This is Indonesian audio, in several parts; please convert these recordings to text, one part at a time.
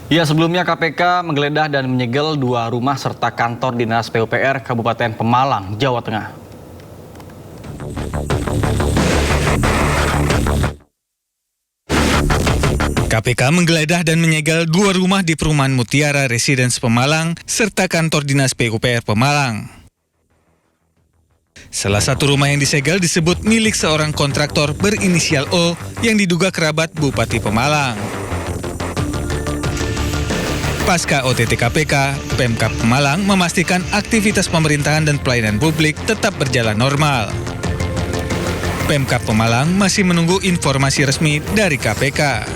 Ya, sebelumnya KPK menggeledah dan menyegel 2 rumah serta kantor Dinas PUPR Kabupaten Pemalang, Jawa Tengah. KPK menggeledah dan menyegel 2 rumah di perumahan Mutiara Residence Pemalang serta kantor Dinas PUPR Pemalang. Salah satu rumah yang disegel disebut milik seorang kontraktor berinisial O yang diduga kerabat Bupati Pemalang. Pasca OTT KPK, Pemkab Pemalang memastikan aktivitas pemerintahan dan pelayanan publik tetap berjalan normal. Pemkab Pemalang masih menunggu informasi resmi dari KPK.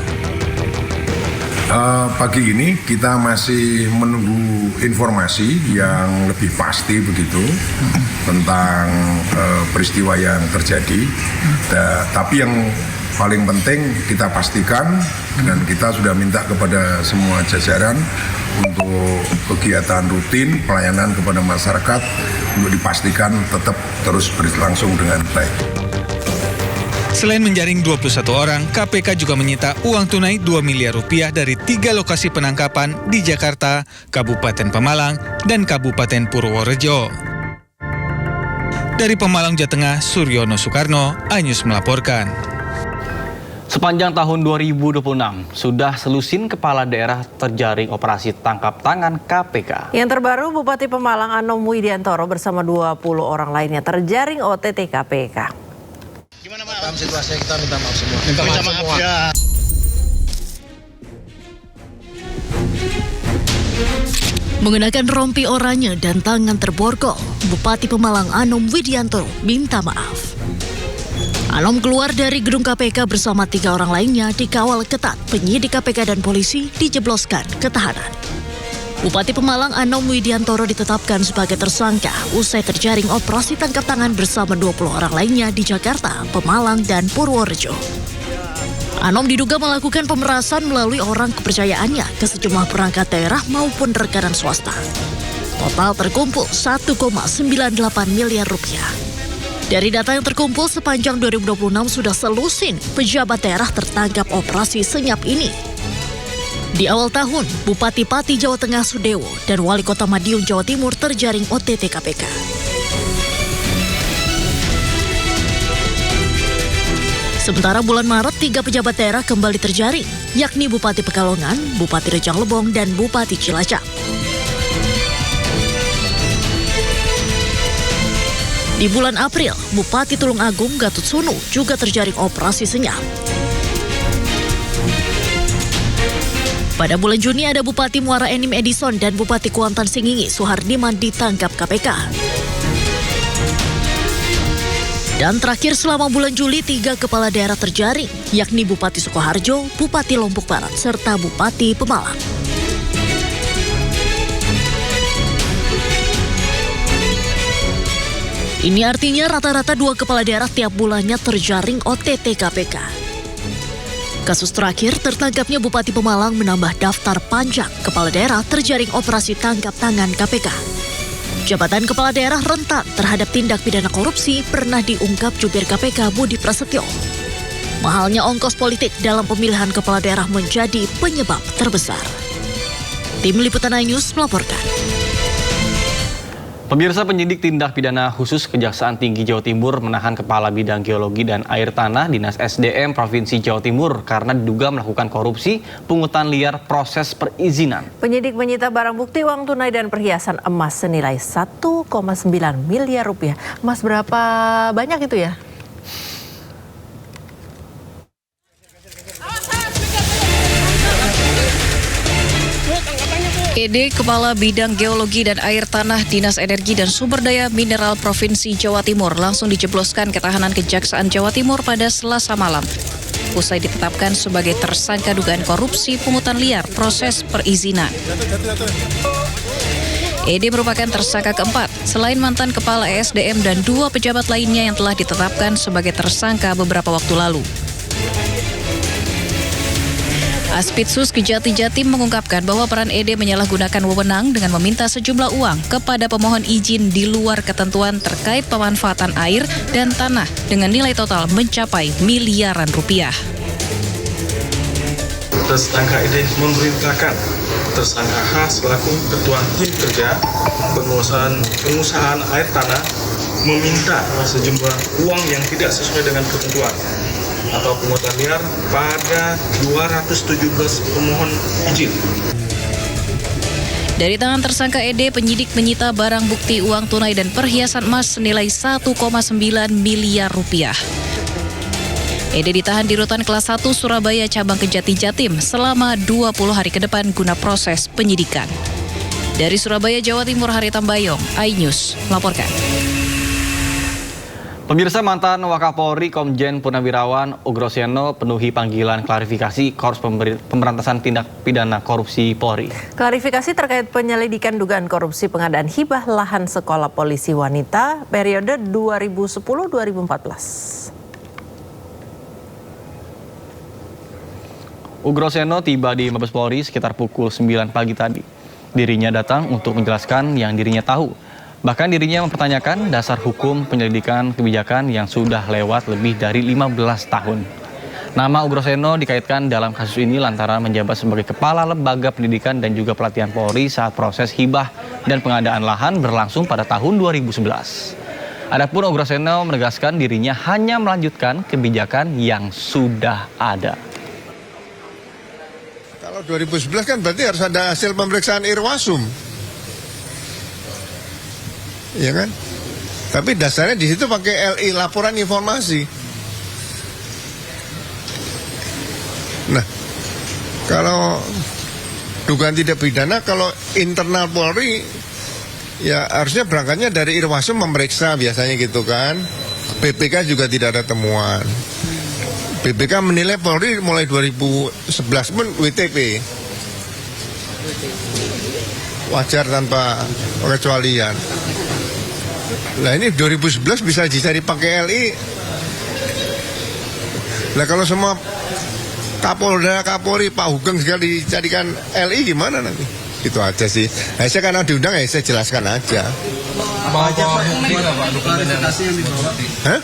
Pagi ini kita masih menunggu informasi yang lebih pasti begitu tentang peristiwa yang terjadi. Tapi yang paling penting kita pastikan dan kita sudah minta kepada semua jajaran untuk kegiatan rutin pelayanan kepada masyarakat untuk dipastikan tetap terus berlangsung dengan baik. Selain menjaring 21 orang, KPK juga menyita uang tunai 2 miliar rupiah dari 3 lokasi penangkapan di Jakarta, Kabupaten Pemalang, dan Kabupaten Purworejo. Dari Pemalang, Jawa Tengah, Suryono Soekarno, iNews melaporkan. Sepanjang tahun 2026, sudah selusin kepala daerah terjaring operasi tangkap tangan KPK. Yang terbaru, Bupati Pemalang Anom Widiantoro bersama 20 orang lainnya terjaring OTT KPK. Gimana Pak? Dalam situasi kita minta maaf semua. Minta maaf semua. Ya. Mengenakan rompi oranye dan tangan terborgol, Bupati Pemalang Anom Widiantoro minta maaf. Anom keluar dari gedung KPK bersama 3 orang lainnya dikawal ketat penyidik KPK dan polisi dijebloskan ke tahanan. Bupati Pemalang Anom Widiantoro ditetapkan sebagai tersangka usai terjaring operasi tangkap tangan bersama 20 orang lainnya di Jakarta, Pemalang, dan Purworejo. Anom diduga melakukan pemerasan melalui orang kepercayaannya ke sejumlah perangkat daerah maupun rekanan swasta. Total terkumpul 1,98 miliar rupiah. Dari data yang terkumpul sepanjang 2026 sudah selusin pejabat daerah tertangkap operasi senyap ini. Di awal tahun, Bupati Pati Jawa Tengah Sudewo dan Wali Kota Madiun Jawa Timur terjaring OTT KPK. Sementara bulan Maret, 3 pejabat daerah kembali terjaring, yakni Bupati Pekalongan, Bupati Rejang Lebong, dan Bupati Cilacap. Di bulan April, Bupati Tulungagung Gatut Sunu juga terjaring operasi senyap. Pada bulan Juni ada Bupati Muara Enim Edison dan Bupati Kuantan Singingi Suhardiman ditangkap KPK. Dan terakhir selama bulan Juli 3 kepala daerah terjaring, yakni Bupati Sukoharjo, Bupati Lombok Barat, serta Bupati Pemalang. Ini artinya rata-rata 2 kepala daerah tiap bulannya terjaring OTT KPK. Kasus terakhir, tertangkapnya Bupati Pemalang menambah daftar panjang kepala daerah terjaring operasi tangkap tangan KPK. Jabatan kepala daerah rentan terhadap tindak pidana korupsi pernah diungkap jubir KPK Budi Prasetyo. Mahalnya ongkos politik dalam pemilihan kepala daerah menjadi penyebab terbesar. Tim Liputan iNews melaporkan. Pemirsa, penyidik tindak pidana khusus Kejaksaan Tinggi Jawa Timur menahan Kepala Bidang Geologi dan Air Tanah Dinas SDM Provinsi Jawa Timur karena diduga melakukan korupsi pungutan liar proses perizinan. Penyidik menyita barang bukti uang tunai dan perhiasan emas senilai 1,9 miliar rupiah. Emas berapa banyak itu ya? ED Kepala Bidang Geologi dan Air Tanah Dinas Energi dan Sumber Daya Mineral Provinsi Jawa Timur langsung dijebloskan ke tahanan Kejaksaan Jawa Timur pada Selasa malam. Usai ditetapkan sebagai tersangka dugaan korupsi pungutan liar proses perizinan. ED merupakan tersangka keempat, selain mantan Kepala ESDM dan 2 pejabat lainnya yang telah ditetapkan sebagai tersangka beberapa waktu lalu. Aspitsus Kejati Jatim mengungkapkan bahwa peran ED menyalahgunakan wewenang dengan meminta sejumlah uang kepada pemohon izin di luar ketentuan terkait pemanfaatan air dan tanah dengan nilai total mencapai miliaran rupiah. tersangka ED memerintahkan tersangka H selaku ketua tim kerja pengusahaan air tanah meminta sejumlah uang yang tidak sesuai dengan ketentuan atau pungutan liar pada 217 pemohon izin. Dari tangan tersangka ED, penyidik menyita barang bukti uang tunai dan perhiasan emas senilai 1,9 miliar rupiah. ED ditahan di Rutan Kelas 1 Surabaya Cabang Kejati Jatim selama 20 hari ke depan guna proses penyidikan. Dari Surabaya, Jawa Timur, Hari Tambayong, iNews melaporkan. Pemirsa, mantan Wakapolri Komjen Purnawirawan Ugroseno penuhi panggilan klarifikasi Korps Pemberantasan Tindak Pidana Korupsi Polri. Klarifikasi terkait penyelidikan dugaan korupsi pengadaan hibah lahan sekolah polisi wanita periode 2010-2014. Ugroseno tiba di Mabes Polri sekitar pukul 9 pagi tadi. Dirinya datang untuk menjelaskan yang dirinya tahu. Bahkan dirinya mempertanyakan dasar hukum penyelidikan kebijakan yang sudah lewat lebih dari 15 tahun. Nama Ugroseno dikaitkan dalam kasus ini lantaran menjabat sebagai Kepala Lembaga Pendidikan dan juga Pelatihan Polri saat proses hibah dan pengadaan lahan berlangsung pada tahun 2011. Adapun Ugroseno menegaskan dirinya hanya melanjutkan kebijakan yang sudah ada. Kalau 2011 kan berarti harus ada hasil pemeriksaan Irwasum. Ya kan? Tapi dasarnya di situ pakai LI, laporan informasi. Nah, kalau dugaan tidak pidana, kalau internal Polri ya harusnya berangkatnya dari Irwasum memeriksa biasanya gitu kan. BPK juga tidak ada temuan. BPK menilai Polri mulai 2011 pun WTP. Wajar tanpa pengecualian. Nah ini 2011 bisa dicari pakai LI. Nah kalau semua Kapolda, Kapolri, Pak Hugeng sekali dicarikan LI gimana nanti? Itu aja sih. Nah, saya karena diundang ya saya jelaskan aja. Klarifikasi yang dibawa,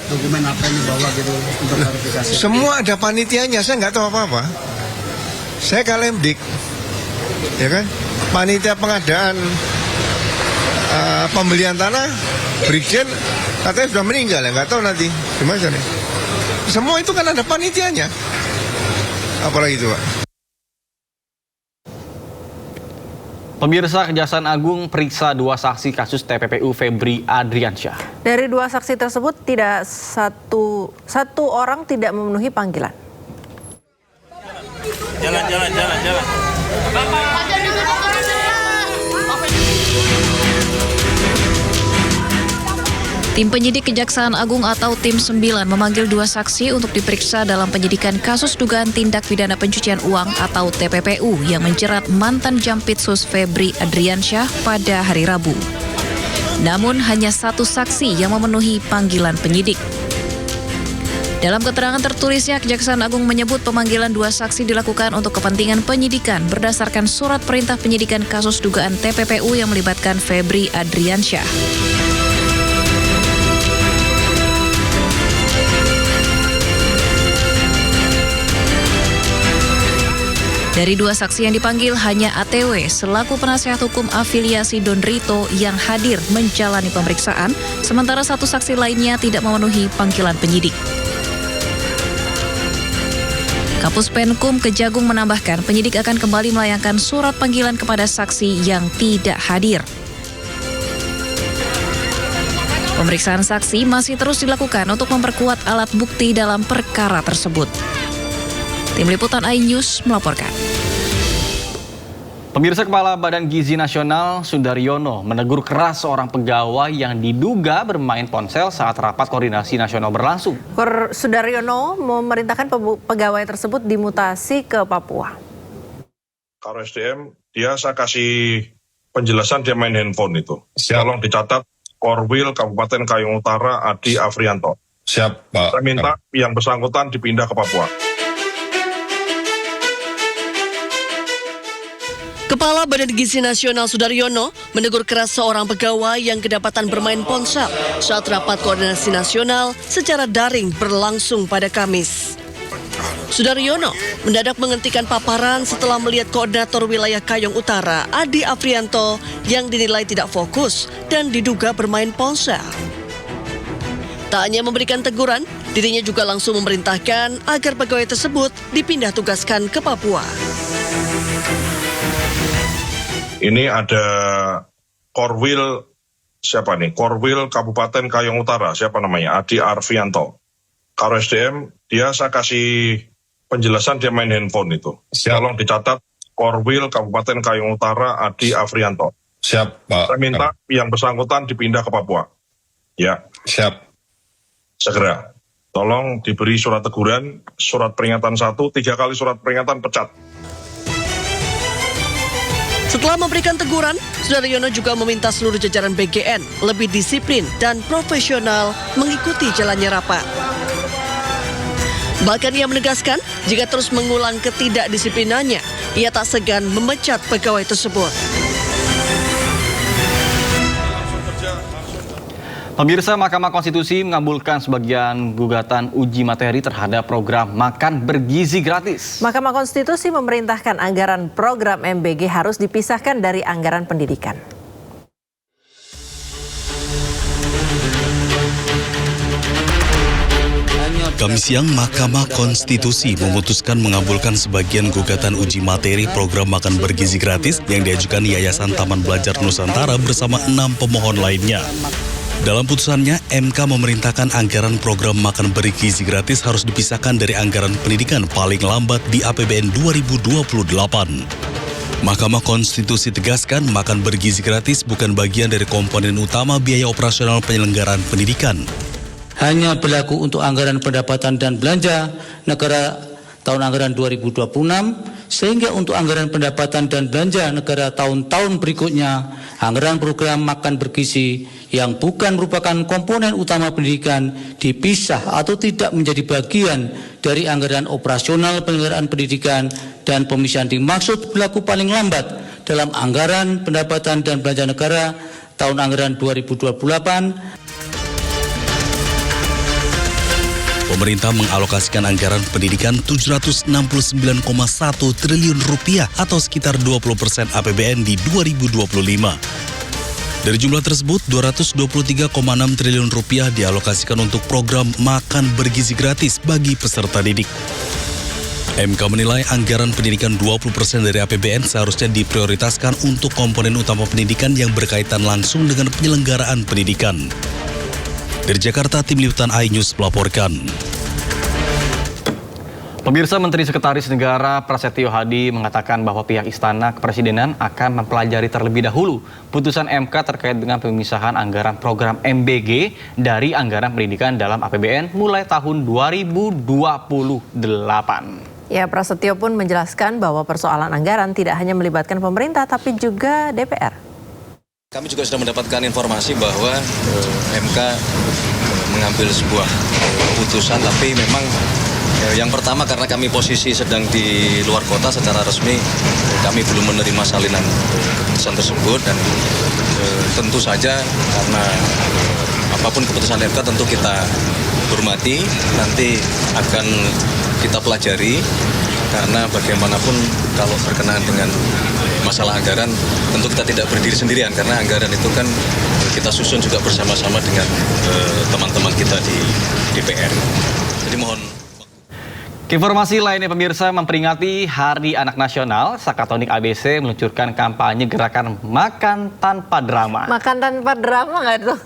dokumen apa yang dibawa gitu untuk klarifikasi? Semua ada panitianya, saya nggak tahu apa-apa. Saya Kalemdik, ya kan? Panitia pengadaan pembelian tanah, Brigjen katanya sudah meninggal ya, nggak tahu nanti gimana nih. Semua itu kan ada panitianya. Apalagi itu, Pak? Pemirsa, Kejaksaan Agung periksa 2 saksi kasus TPPU Febri Adriansyah. Dari 2 saksi tersebut tidak satu orang tidak memenuhi panggilan. Jalan. Tim penyidik Kejaksaan Agung atau Tim 9 memanggil 2 saksi untuk diperiksa dalam penyidikan kasus dugaan tindak pidana pencucian uang atau TPPU yang menjerat mantan Jampitsus Febri Adriansyah pada hari Rabu. Namun hanya 1 saksi yang memenuhi panggilan penyidik. Dalam keterangan tertulisnya, Kejaksaan Agung menyebut pemanggilan 2 saksi dilakukan untuk kepentingan penyidikan berdasarkan surat perintah penyidikan kasus dugaan TPPU yang melibatkan Febri Adriansyah. Dari 2 saksi yang dipanggil, hanya ATW selaku penasihat hukum afiliasi Don Rito yang hadir menjalani pemeriksaan, sementara 1 saksi lainnya tidak memenuhi panggilan penyidik. Kapus Penkum Kejagung menambahkan penyidik akan kembali melayangkan surat panggilan kepada saksi yang tidak hadir. Pemeriksaan saksi masih terus dilakukan untuk memperkuat alat bukti dalam perkara tersebut. Tim Liputan iNews melaporkan. Pemirsa, Kepala Badan Gizi Nasional Sudaryono menegur keras seorang pegawai yang diduga bermain ponsel saat rapat koordinasi nasional berlangsung. Sudaryono memerintahkan pegawai tersebut dimutasi ke Papua. Kalau SDM, saya kasih penjelasan dia main handphone itu. Siap. Tolong dicatat, Korwil Kabupaten Kayong Utara Adi Afrianto. Siap, Pak. Saya minta yang bersangkutan dipindah ke Papua. Kepala Badan Gizi Nasional Sudaryono menegur keras seorang pegawai yang kedapatan bermain ponsel saat rapat koordinasi nasional secara daring berlangsung pada Kamis. Sudaryono mendadak menghentikan paparan setelah melihat koordinator wilayah Kayong Utara, Adi Afrianto, yang dinilai tidak fokus dan diduga bermain ponsel. Tak hanya memberikan teguran, dirinya juga langsung memerintahkan agar pegawai tersebut dipindah tugaskan ke Papua. Ini ada Korwil, siapa nih? Korwil Kabupaten Kayong Utara, siapa namanya? Adi Arfianto. Karo SDM, dia saya kasih penjelasan dia main handphone itu. Tolong dicatat, Korwil Kabupaten Kayong Utara, Adi Afrianto. Siap, Pak. Saya minta yang bersangkutan dipindah ke Papua. Ya. Siap. Segera. Tolong diberi surat teguran, surat peringatan 1, 3 kali surat peringatan pecat. Setelah memberikan teguran, Sudaryono juga meminta seluruh jajaran BGN lebih disiplin dan profesional mengikuti jalannya rapat. Bahkan ia menegaskan, jika terus mengulang ketidakdisiplinannya, ia tak segan memecat pegawai tersebut. Pemirsa, Mahkamah Konstitusi mengabulkan sebagian gugatan uji materi terhadap program makan bergizi gratis. Mahkamah Konstitusi memerintahkan anggaran program MBG harus dipisahkan dari anggaran pendidikan. Kamis siang, Mahkamah Konstitusi memutuskan mengabulkan sebagian gugatan uji materi program makan bergizi gratis yang diajukan Yayasan Taman Belajar Nusantara bersama 6 pemohon lainnya. Dalam putusannya, MK memerintahkan anggaran program makan bergizi gratis harus dipisahkan dari anggaran pendidikan paling lambat di APBN 2028. Mahkamah Konstitusi tegaskan makan bergizi gratis bukan bagian dari komponen utama biaya operasional penyelenggaraan pendidikan. Hanya berlaku untuk anggaran pendapatan dan belanja negara tahun anggaran 2026, sehingga untuk anggaran pendapatan dan belanja negara tahun-tahun berikutnya, anggaran program makan bergizi yang bukan merupakan komponen utama pendidikan dipisah atau tidak menjadi bagian dari anggaran operasional penyelenggaraan pendidikan, dan pemisahan dimaksud berlaku paling lambat dalam anggaran pendapatan dan belanja negara tahun anggaran 2028. Pemerintah mengalokasikan anggaran pendidikan 769,1 triliun rupiah atau sekitar 20% APBN di 2025. Dari jumlah tersebut, 223,6 triliun rupiah dialokasikan untuk program makan bergizi gratis bagi peserta didik. MK menilai anggaran pendidikan 20% dari APBN seharusnya diprioritaskan untuk komponen utama pendidikan yang berkaitan langsung dengan penyelenggaraan pendidikan. Dari Jakarta, Tim Liputan iNews melaporkan. Pemirsa, Menteri Sekretaris Negara Prasetyo Hadi mengatakan bahwa pihak Istana Kepresidenan akan mempelajari terlebih dahulu putusan MK terkait dengan pemisahan anggaran program MBG dari anggaran pendidikan dalam APBN mulai tahun 2028. Ya, Prasetyo pun menjelaskan bahwa persoalan anggaran tidak hanya melibatkan pemerintah tapi juga DPR. Kami juga sudah mendapatkan informasi bahwa MK mengambil sebuah putusan, tapi memang yang pertama karena kami posisi sedang di luar kota secara resmi, kami belum menerima salinan keputusan tersebut, dan tentu saja karena apapun keputusan MK tentu kita hormati, nanti akan kita pelajari, karena bagaimanapun kalau berkenaan dengan masalah anggaran tentu kita tidak berdiri sendirian, karena anggaran itu kan kita susun juga bersama-sama dengan teman-teman kita di DPR. Jadi mohon. Informasi lainnya, pemirsa, memperingati Hari Anak Nasional, Sakatonik ABC meluncurkan kampanye gerakan Makan Tanpa Drama. Makan tanpa drama nggak tuh?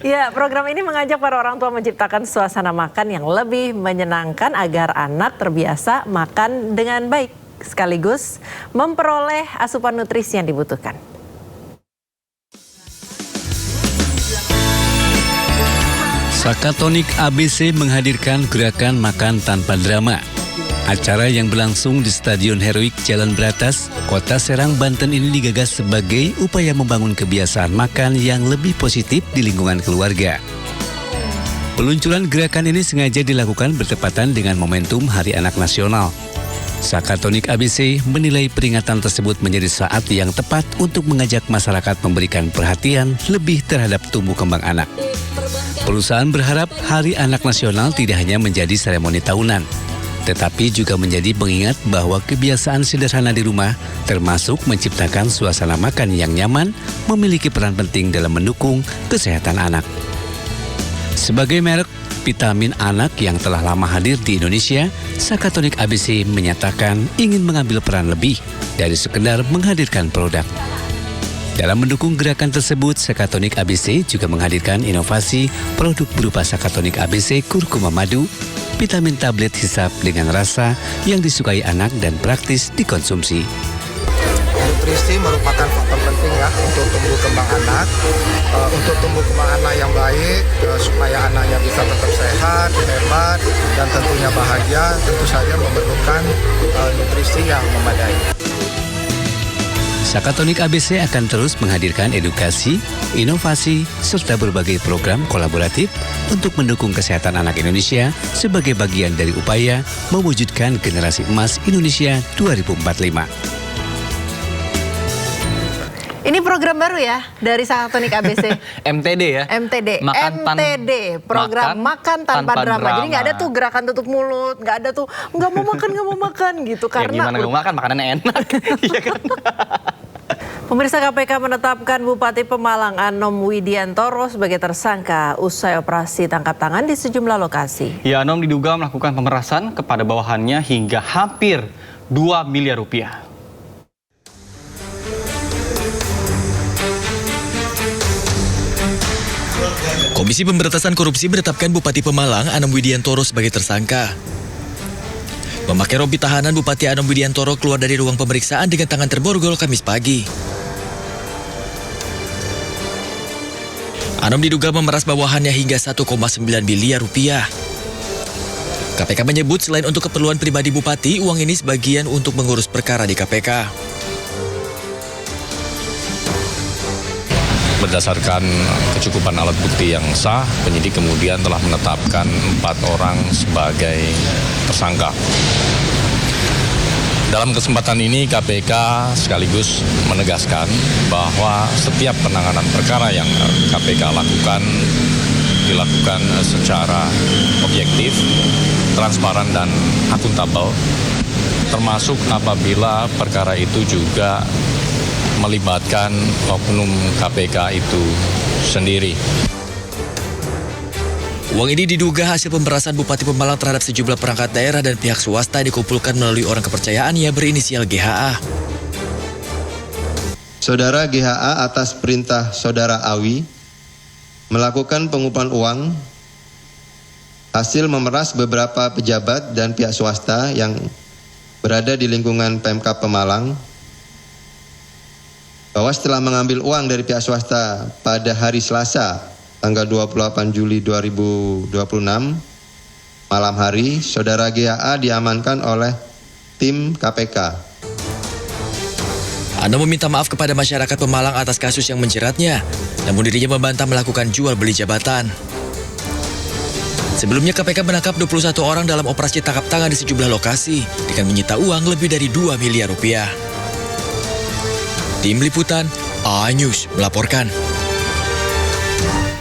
Ya, program ini mengajak para orang tua menciptakan suasana makan yang lebih menyenangkan agar anak terbiasa makan dengan baik, sekaligus memperoleh asupan nutrisi yang dibutuhkan. Sakatonik ABC menghadirkan gerakan Makan Tanpa Drama. Acara yang berlangsung di Stadion Heroik Jalan Bratas, Kota Serang, Banten ini digagas sebagai upaya membangun kebiasaan makan yang lebih positif di lingkungan keluarga. Peluncuran gerakan ini sengaja dilakukan bertepatan dengan momentum Hari Anak Nasional. Sakatonik ABC menilai peringatan tersebut menjadi saat yang tepat untuk mengajak masyarakat memberikan perhatian lebih terhadap tumbuh kembang anak. Perusahaan berharap Hari Anak Nasional tidak hanya menjadi seremoni tahunan, tetapi juga menjadi pengingat bahwa kebiasaan sederhana di rumah, termasuk menciptakan suasana makan yang nyaman, memiliki peran penting dalam mendukung kesehatan anak. Sebagai merek vitamin anak yang telah lama hadir di Indonesia, Sakatonik ABC menyatakan ingin mengambil peran lebih dari sekedar menghadirkan produk. Dalam mendukung gerakan tersebut, Sakatonik ABC juga menghadirkan inovasi produk berupa Sakatonik ABC Kurkuma Madu, vitamin tablet hisap dengan rasa yang disukai anak dan praktis dikonsumsi. Nutrisi merupakan faktor penting ya untuk tumbuh kembang anak. Untuk tumbuh kembang anak yang baik, supaya anaknya bisa tetap sehat, hebat, dan tentunya bahagia, tentu saja memerlukan nutrisi yang memadai. Sakatonik ABC akan terus menghadirkan edukasi, inovasi, serta berbagai program kolaboratif untuk mendukung kesehatan anak Indonesia sebagai bagian dari upaya mewujudkan generasi emas Indonesia 2045. Ini program baru ya dari Sakatonik ABC. MTD ya. MTD. Makan program makan tanpa drama. Jadi nggak ada tuh gerakan tutup mulut, nggak ada tuh nggak mau makan gitu Ya, karena gimana nggak mau makan, makanannya enak. Iya kan? Pemirsa, KPK menetapkan Bupati Pemalang Anom Widiantoro sebagai tersangka usai operasi tangkap tangan di sejumlah lokasi. Ya, Anom diduga melakukan pemerasan kepada bawahannya hingga hampir 2 miliar rupiah. Komisi Pemberantasan Korupsi menetapkan Bupati Pemalang Anom Widiantoro sebagai tersangka. Memakai rompi tahanan, Bupati Anom Widiantoro keluar dari ruang pemeriksaan dengan tangan terborgol Kamis pagi. Anom diduga memeras bawahannya hingga 1,9 miliar rupiah. KPK menyebut selain untuk keperluan pribadi Bupati, uang ini sebagian untuk mengurus perkara di KPK. Berdasarkan kecukupan alat bukti yang sah, penyidik kemudian telah menetapkan 4 orang sebagai tersangka. Dalam kesempatan ini KPK sekaligus menegaskan bahwa setiap penanganan perkara yang KPK lakukan dilakukan secara objektif, transparan dan akuntabel, termasuk apabila perkara itu juga melibatkan oknum KPK itu sendiri. Uang ini diduga hasil pemerasan Bupati Pemalang terhadap sejumlah perangkat daerah dan pihak swasta dikumpulkan melalui orang kepercayaannya berinisial GHA. Saudara GHA atas perintah Saudara Awi melakukan pengumpulan uang hasil memeras beberapa pejabat dan pihak swasta yang berada di lingkungan Pemkab Pemalang, bahwa setelah mengambil uang dari pihak swasta pada hari Selasa tanggal 28 Juli 2026 malam hari, Saudara GHA diamankan oleh tim KPK. Anom meminta maaf kepada masyarakat Pemalang atas kasus yang menjeratnya, namun dirinya membantah melakukan jual beli jabatan. Sebelumnya KPK menangkap 21 orang dalam operasi tangkap tangan di sejumlah lokasi dengan menyita uang lebih dari 2 miliar rupiah. Tim Liputan, iNews melaporkan.